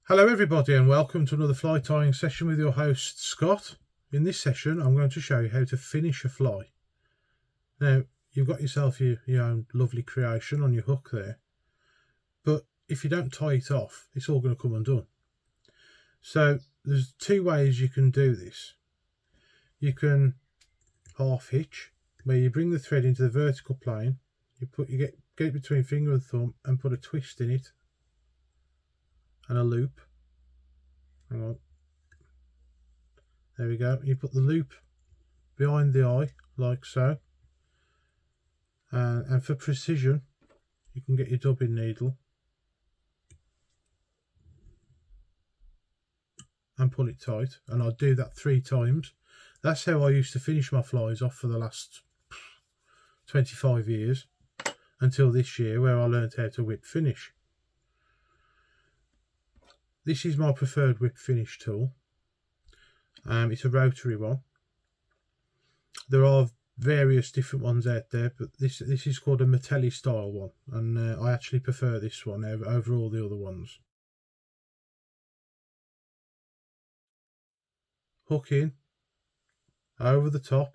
Hello everybody and welcome to another fly tying session with your host Scott. In this session I'm going to show you how to finish a fly. Now you've got yourself your own lovely creation on your hook there, but if you don't tie it off it's all going to come undone. So there's two ways you can do this. You can half hitch, where you bring the thread into the vertical plane, you get it between finger and thumb and put a twist in it and a loop. Hang on, there we go. You put the loop behind the eye like so, and for precision you can get your dubbing needle and pull it tight, and I'll do that 3 times. That's how I used to finish my flies off for the last 25 years until this year, where I learned how to whip finish. This is my preferred whip finish tool. It's a rotary one. There are various different ones out there, but this is called a Metelli style one, and I actually prefer this one over all the other ones. Hook in, over the top,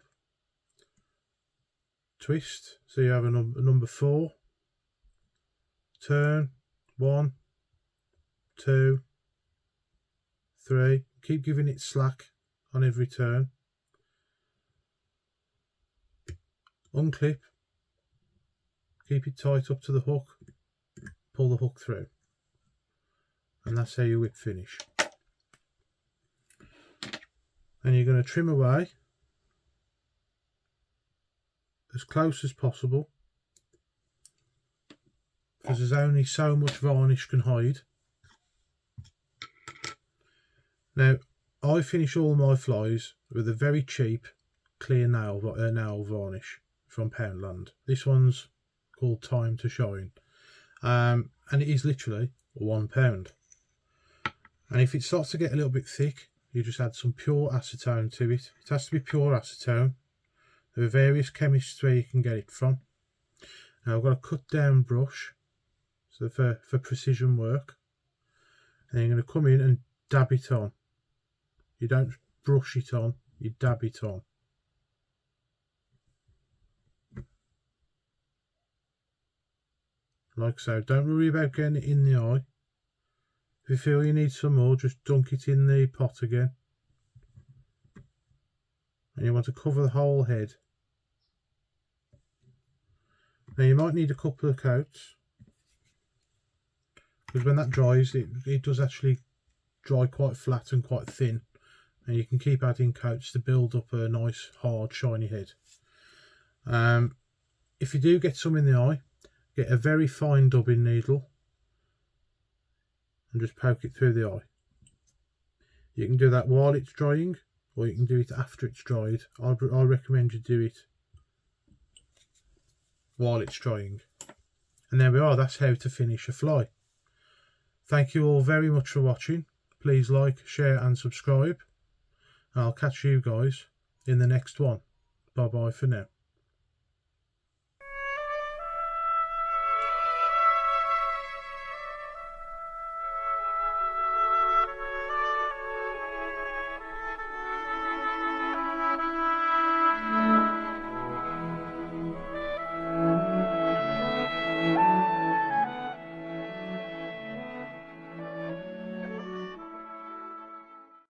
twist, so you have a number 4, turn, 1, 2, 3, keep giving it slack on every turn, unclip, keep it tight up to the hook, pull the hook through, and that's how you whip finish. And you're going to trim away as close as possible, because there's only so much varnish can hide. Now I finish all my flies with a very cheap clear nail varnish from Poundland. This one's called Time to Shine, and it is literally £1. And if it starts to get a little bit thick, you just add some pure acetone to it. It has to be pure acetone. There are various chemists where you can get it from. Now I've got a cut down brush, so for precision work, and you're going to come in and dab it on. You don't brush it on, you dab it on. Like so. Don't worry about getting it in the eye. If you feel you need some more, just dunk it in the pot again. And you want to cover the whole head. Now you might need a couple of coats, because when that dries it does actually dry quite flat and quite thin, and you can keep adding coats to build up a nice hard shiny head. If you do get some in the eye, get a very fine dubbing needle and just poke it through the eye. You can do that while it's drying, or you can do it after it's dried. I recommend you do it while it's drying. And there we are, that's how to finish a fly. Thank you all very much for watching. Please like, share and subscribe, and I'll catch you guys in the next one. Bye bye for now.